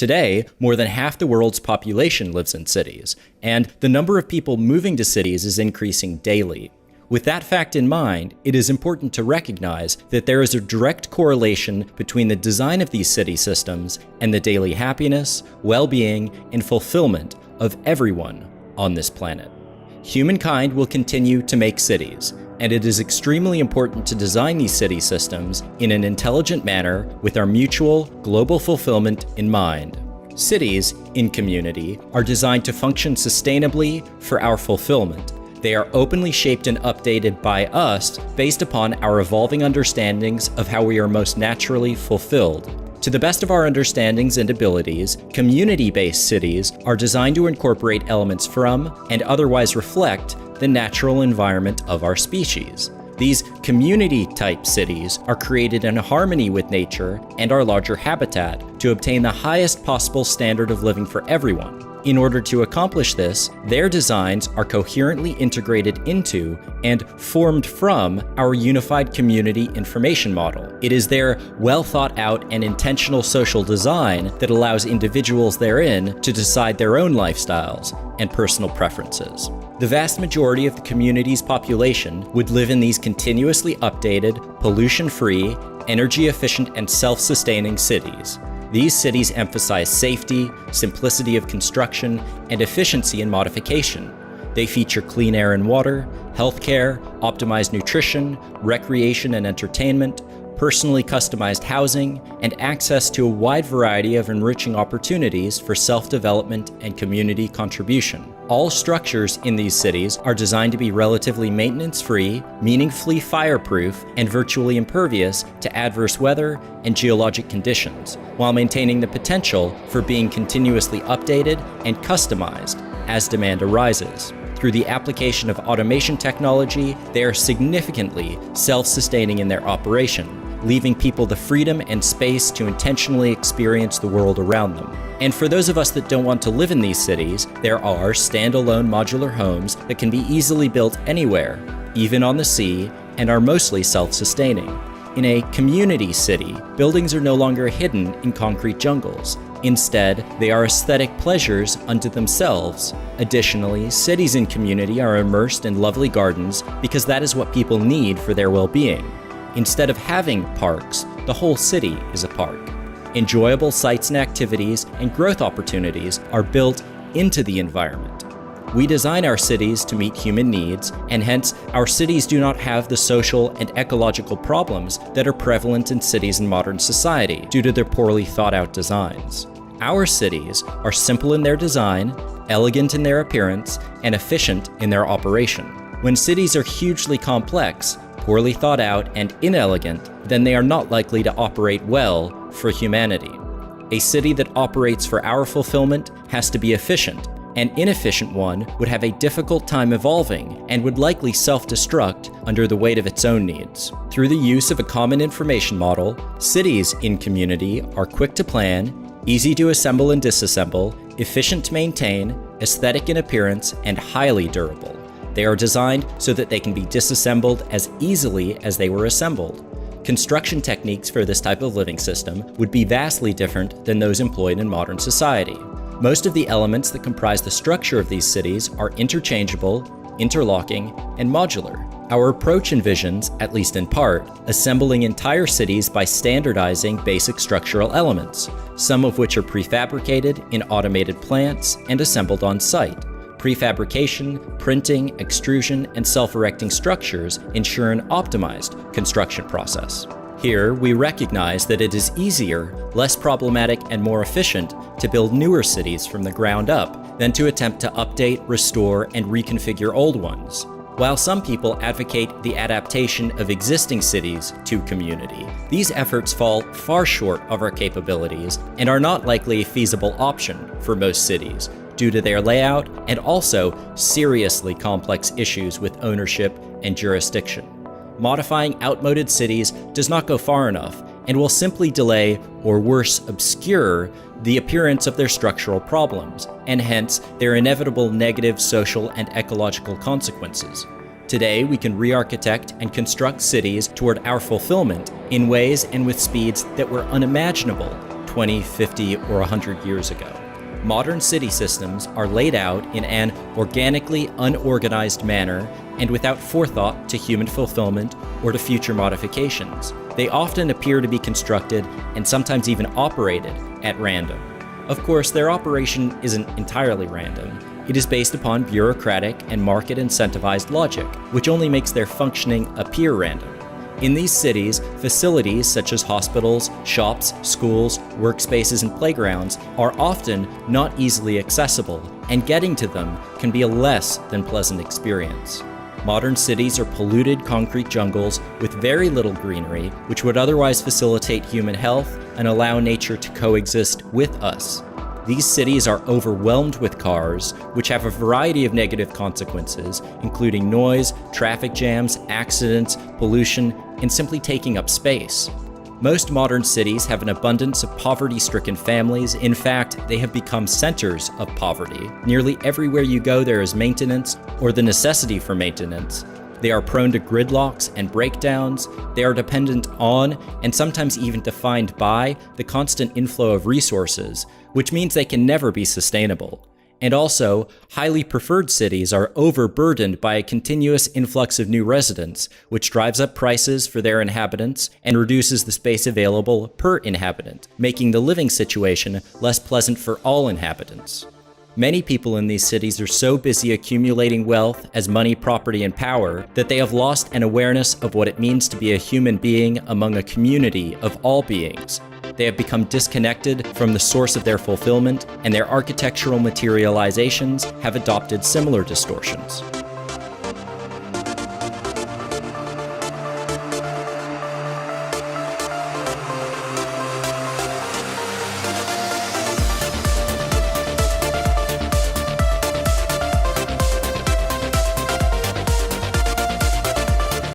Today, more than half the world's population lives in cities, and the number of people moving to cities is increasing daily. With that fact in mind, it is important to recognize that there is a direct correlation between the design of these city systems and the daily happiness, well-being, and fulfillment of everyone on this planet. Humankind will continue to make cities, and it is extremely important to design these city systems in an intelligent manner with our mutual global fulfillment in mind. Cities, in community, are designed to function sustainably for our fulfillment. They are openly shaped and updated by us based upon our evolving understandings of how we are most naturally fulfilled. To the best of our understandings and abilities, community-based cities are designed to incorporate elements from and otherwise reflect the natural environment of our species. These community-type cities are created in harmony with nature and our larger habitat to obtain the highest possible standard of living for everyone. In order to accomplish this, their designs are coherently integrated into and formed from our unified community information model. It is their well-thought-out and intentional social design that allows individuals therein to decide their own lifestyles and personal preferences. The vast majority of the community's population would live in these continuously updated, pollution-free, energy-efficient, and self-sustaining cities. These cities emphasize safety, simplicity of construction, and efficiency in modification. They feature clean air and water, healthcare, optimized nutrition, recreation and entertainment, personally customized housing, and access to a wide variety of enriching opportunities for self-development and community contribution. All structures in these cities are designed to be relatively maintenance-free, meaningfully fireproof, and virtually impervious to adverse weather and geologic conditions, while maintaining the potential for being continuously updated and customized as demand arises. Through the application of automation technology, they are significantly self-sustaining in their operation, leaving people the freedom and space to intentionally experience the world around them. And for those of us that don't want to live in these cities, there are standalone modular homes that can be easily built anywhere, even on the sea, and are mostly self-sustaining. In a community city, buildings are no longer hidden in concrete jungles. Instead, they are aesthetic pleasures unto themselves. Additionally, cities in community are immersed in lovely gardens because that is what people need for their well-being. Instead of having parks, the whole city is a park. Enjoyable sites and activities and growth opportunities are built into the environment. We design our cities to meet human needs, and hence our cities do not have the social and ecological problems that are prevalent in cities in modern society due to their poorly thought out designs. Our cities are simple in their design, elegant in their appearance, and efficient in their operation. When cities are hugely complex, poorly thought out, and inelegant, then they are not likely to operate well for humanity. A city that operates for our fulfillment has to be efficient. An inefficient one would have a difficult time evolving and would likely self-destruct under the weight of its own needs. Through the use of a common information model, cities in community are quick to plan, easy to assemble and disassemble, efficient to maintain, aesthetic in appearance, and highly durable. They are designed so that they can be disassembled as easily as they were assembled. Construction techniques for this type of living system would be vastly different than those employed in modern society. Most of the elements that comprise the structure of these cities are interchangeable, interlocking, and modular. Our approach envisions, at least in part, assembling entire cities by standardizing basic structural elements, some of which are prefabricated in automated plants and assembled on site. Prefabrication, printing, extrusion, and self-erecting structures ensure an optimized construction process. Here, we recognize that it is easier, less problematic, and more efficient to build newer cities from the ground up than to attempt to update, restore, and reconfigure old ones. While some people advocate the adaptation of existing cities to community, these efforts fall far short of our capabilities and are not likely a feasible option for most cities, due to their layout and also seriously complex issues with ownership and jurisdiction. Modifying outmoded cities does not go far enough and will simply delay, or worse, obscure, the appearance of their structural problems, and hence their inevitable negative social and ecological consequences. Today, we can re-architect and construct cities toward our fulfillment in ways and with speeds that were unimaginable 20, 50, or 100 years ago. Modern city systems are laid out in an organically unorganized manner and without forethought to human fulfillment or to future modifications. They often appear to be constructed and sometimes even operated at random. Of course, their operation isn't entirely random. It is based upon bureaucratic and market-incentivized logic, which only makes their functioning appear random. In these cities, facilities such as hospitals, shops, schools, workspaces, and playgrounds are often not easily accessible, and getting to them can be a less than pleasant experience. Modern cities are polluted concrete jungles with very little greenery, which would otherwise facilitate human health and allow nature to coexist with us. These cities are overwhelmed with cars, which have a variety of negative consequences, including noise, traffic jams, accidents, pollution, and simply taking up space. Most modern cities have an abundance of poverty-stricken families. In fact, they have become centers of poverty. Nearly everywhere you go, there is maintenance or the necessity for maintenance. They are prone to gridlocks and breakdowns. They are dependent on, and sometimes even defined by, the constant inflow of resources, which means they can never be sustainable. And also, highly preferred cities are overburdened by a continuous influx of new residents, which drives up prices for their inhabitants and reduces the space available per inhabitant, making the living situation less pleasant for all inhabitants. Many people in these cities are so busy accumulating wealth as money, property, and power that they have lost an awareness of what it means to be a human being among a community of all beings. They have become disconnected from the source of their fulfillment, and their architectural materializations have adopted similar distortions.